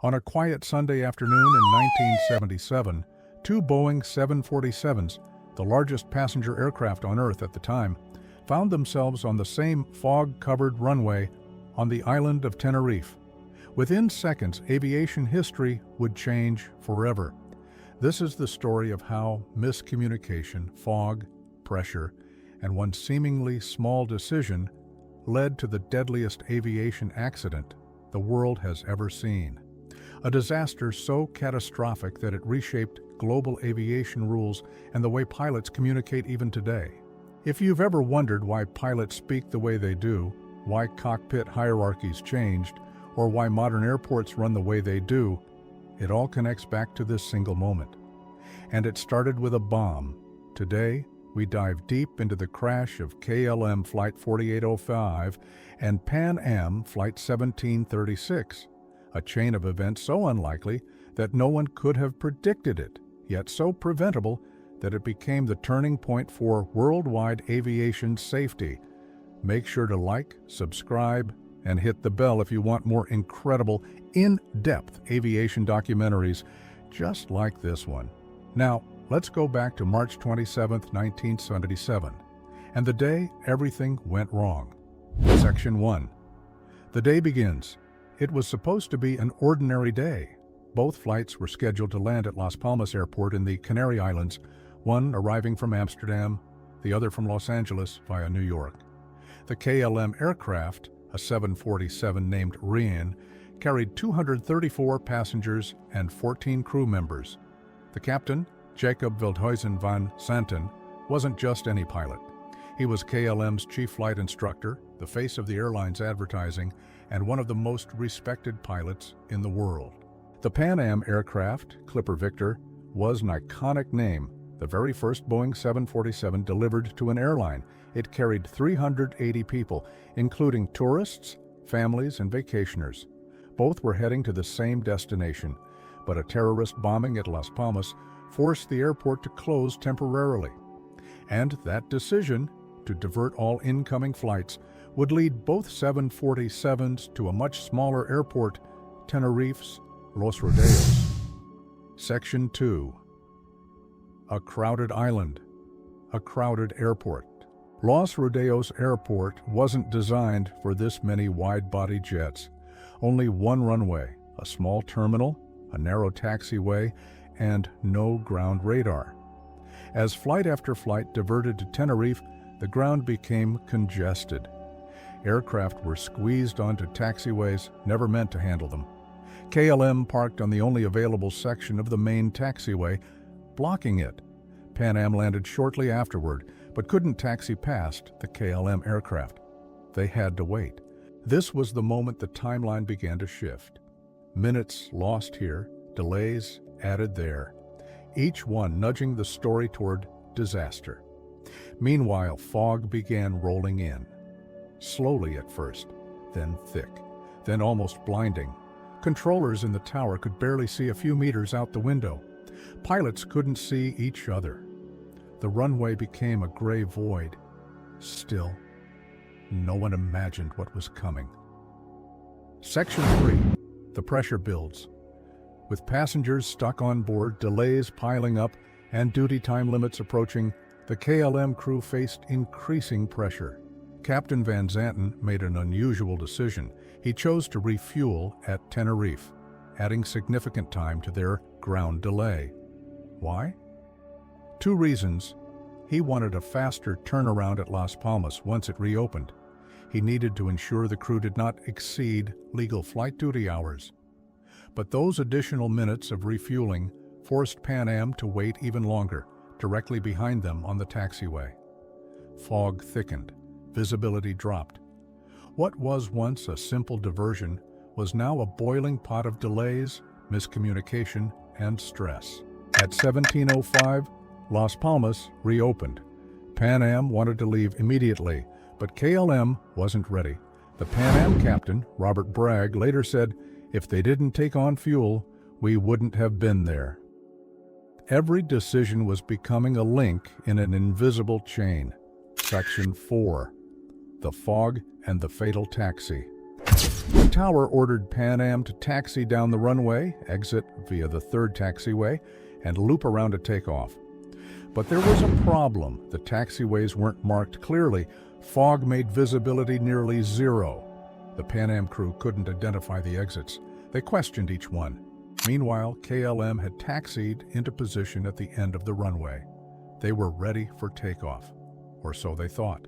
On a quiet Sunday afternoon in 1977, two Boeing 747s, the largest passenger aircraft on Earth at the time, found themselves on the same fog-covered runway on the island of Tenerife. Within seconds, aviation history would change forever. This is the story of how miscommunication, fog, pressure, and one seemingly small decision led to the deadliest aviation accident the world has ever seen. A disaster so catastrophic that it reshaped global aviation rules and the way pilots communicate even today. If you've ever wondered why pilots speak the way they do, why cockpit hierarchies changed, or why modern airports run the way they do, it all connects back to this single moment. And it started with a bomb. Today, we dive deep into the crash of KLM Flight 4805 and Pan Am Flight 1736, a chain of events so unlikely that no one could have predicted it, yet so preventable that it became the turning point for worldwide aviation safety. Make sure to like, subscribe, and hit the bell if you want more incredible, in-depth aviation documentaries just like this one. Now, let's go back to March 27, 1977, and the day everything went wrong. Section 1. The day begins. It was supposed to be an ordinary day. Both flights were scheduled to land at Las Palmas Airport in the Canary Islands, one arriving from Amsterdam, the other from Los Angeles via New York. The KLM aircraft, a 747 named Rien, carried 234 passengers and 14 crew members. The captain, Jacob Veldhuizen van Santen, wasn't just any pilot. He was KLM's chief flight instructor, the face of the airline's advertising, and one of the most respected pilots in the world. The Pan Am aircraft, Clipper Victor, was an iconic name, the very first Boeing 747 delivered to an airline. It carried 380 people, including tourists, families, and vacationers. Both were heading to the same destination, but a terrorist bombing at Las Palmas forced the airport to close temporarily. And that decision, to divert all incoming flights, would lead both 747s to a much smaller airport, Tenerife's Los Rodeos. Section 2. A crowded island, a crowded airport. Los Rodeos Airport wasn't designed for this many wide-body jets. Only one runway, a small terminal, a narrow taxiway, and no ground radar. As flight after flight diverted to Tenerife, the ground became congested. Aircraft were squeezed onto taxiways never meant to handle them. KLM parked on the only available section of the main taxiway, blocking it. Pan Am landed shortly afterward, but couldn't taxi past the KLM aircraft. They had to wait. This was the moment the timeline began to shift. Minutes lost here, delays added there, each one nudging the story toward disaster. Meanwhile, fog began rolling in. Slowly at first, then thick, then almost blinding. Controllers in the tower could barely see a few meters out the window. Pilots couldn't see each other. The runway became a gray void. Still, no one imagined what was coming. Section 3. The pressure builds. With passengers stuck on board, delays piling up, and duty time limits approaching, the KLM crew faced increasing pressure. Captain Van Zanten made an unusual decision. He chose to refuel at Tenerife, adding significant time to their ground delay. Why? Two reasons. He wanted a faster turnaround at Las Palmas once it reopened. He needed to ensure the crew did not exceed legal flight duty hours. But those additional minutes of refueling forced Pan Am to wait even longer, directly behind them on the taxiway. Fog thickened. Visibility dropped. What was once a simple diversion was now a boiling pot of delays, miscommunication, and stress. At 17:05, Las Palmas reopened. Pan Am wanted to leave immediately, but KLM wasn't ready. The Pan Am captain, Robert Bragg, later said, "If they didn't take on fuel, we wouldn't have been there." Every decision was becoming a link in an invisible chain. Section 4. The fog and the fatal taxi. The tower ordered Pan Am to taxi down the runway, exit via the third taxiway, and loop around to take off. But there was a problem. The taxiways weren't marked clearly. Fog made visibility nearly zero. The Pan Am crew couldn't identify the exits. They questioned each one. Meanwhile, KLM had taxied into position at the end of the runway. They were ready for takeoff, or so they thought.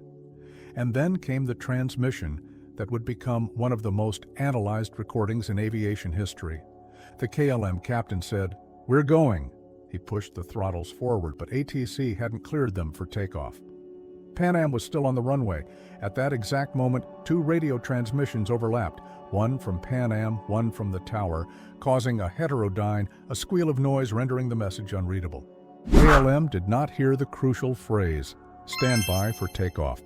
And then came the transmission that would become one of the most analyzed recordings in aviation history. The KLM captain said, "We're going." He pushed the throttles forward, but ATC hadn't cleared them for takeoff. Pan Am was still on the runway. At that exact moment, two radio transmissions overlapped, one from Pan Am, one from the tower, causing a heterodyne, a squeal of noise rendering the message unreadable. KLM did not hear the crucial phrase, "Stand by for takeoff."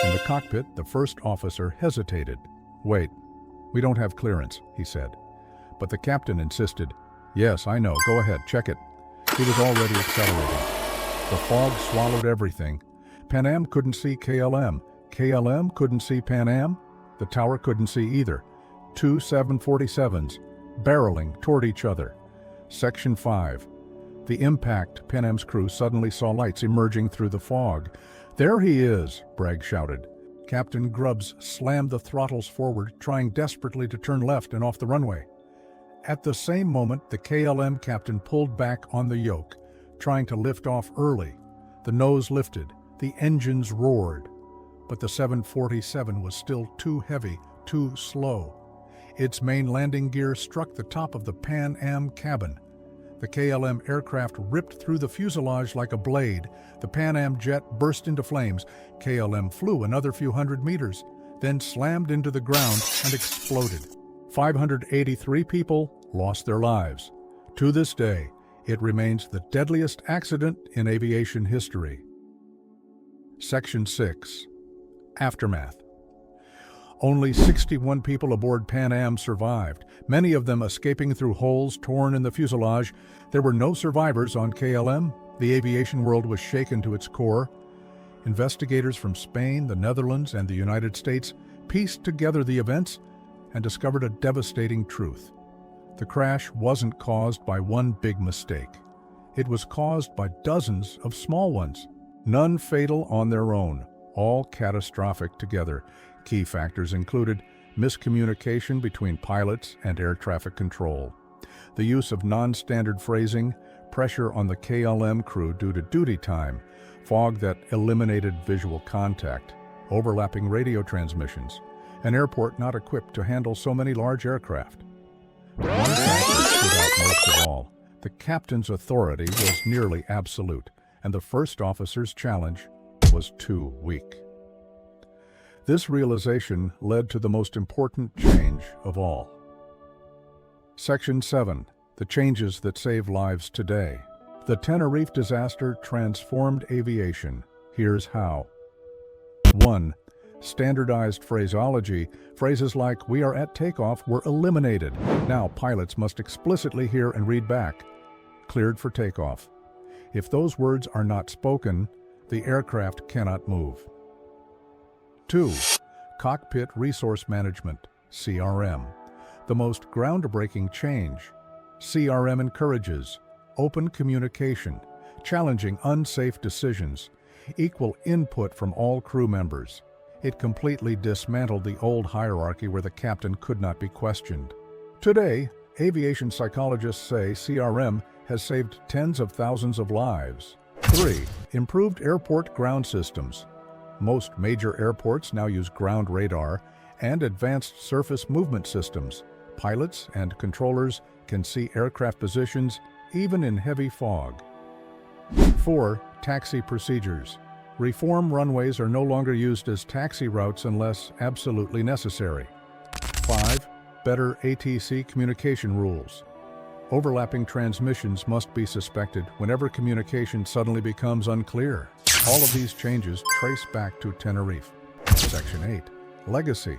In the cockpit, the first officer hesitated. "Wait, we don't have clearance," he said. But the captain insisted. "Yes, I know. Go ahead, check it." He was already accelerating. The fog swallowed everything. Pan Am couldn't see KLM. KLM couldn't see Pan Am. The tower couldn't see either. Two 747s, barreling toward each other. Section 5. The impact. Pan Am's crew suddenly saw lights emerging through the fog. "There he is," Bragg shouted. Captain Grubbs slammed the throttles forward, trying desperately to turn left and off the runway. At the same moment, the KLM captain pulled back on the yoke, trying to lift off early. The nose lifted, the engines roared, but the 747 was still too heavy, too slow. Its main landing gear struck the top of the Pan Am cabin. The KLM aircraft ripped through the fuselage like a blade. The Pan Am jet burst into flames. KLM flew another few hundred meters, then slammed into the ground and exploded. 583 people lost their lives. To this day, it remains the deadliest accident in aviation history. Section 6. Aftermath. Only 61 people aboard Pan Am survived, many of them escaping through holes torn in the fuselage. There were no survivors on KLM. The aviation world was shaken to its core. Investigators from Spain, the Netherlands, and the United States pieced together the events and discovered a devastating truth. The crash wasn't caused by one big mistake. It was caused by dozens of small ones, none fatal on their own, all catastrophic together. Key factors included miscommunication between pilots and air traffic control, the use of non-standard phrasing, pressure on the KLM crew due to duty time, fog that eliminated visual contact, overlapping radio transmissions, an airport not equipped to handle so many large aircraft. One factor stood out most of all. The captain's authority was nearly absolute, and the first officer's challenge was too weak. This realization led to the most important change of all. Section 7. The changes that save lives today. The Tenerife disaster transformed aviation. Here's how. 1. Standardized phraseology. Phrases like "we are at takeoff" were eliminated. Now pilots must explicitly hear and read back. Cleared for takeoff. If those words are not spoken, the aircraft cannot move. 2. Cockpit Resource Management, CRM. The most groundbreaking change. CRM encourages open communication, challenging unsafe decisions, equal input from all crew members. It completely dismantled the old hierarchy where the captain could not be questioned. Today, aviation psychologists say CRM has saved tens of thousands of lives. 3. Improved airport ground systems. Most major airports now use ground radar and advanced surface movement systems. Pilots and controllers can see aircraft positions even in heavy fog. 4. Taxi procedures. Reform runways are no longer used as taxi routes unless absolutely necessary. 5. Better ATC communication rules. Overlapping transmissions must be suspected whenever communication suddenly becomes unclear. All of these changes trace back to Tenerife. Section 8. Legacy.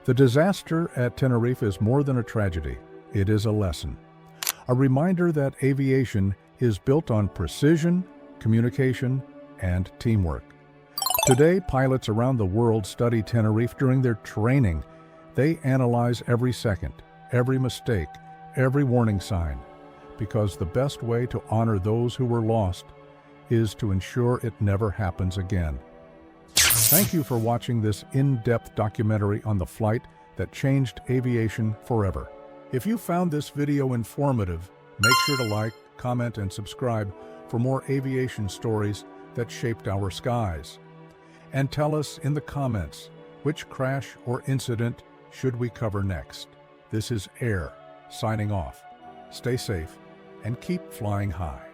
The disaster at Tenerife is more than a tragedy. It is a lesson. A reminder that aviation is built on precision, communication, and teamwork. Today, pilots around the world study Tenerife during their training. They analyze every second, every mistake, every warning sign, because the best way to honor those who were lost is to ensure it never happens again. Thank you for watching this in-depth documentary on the flight that changed aviation forever. If you found this video informative, make sure to like, comment, and subscribe for more aviation stories that shaped our skies. And tell us in the comments, which crash or incident should we cover next? This is Air, signing off. Stay safe and keep flying high.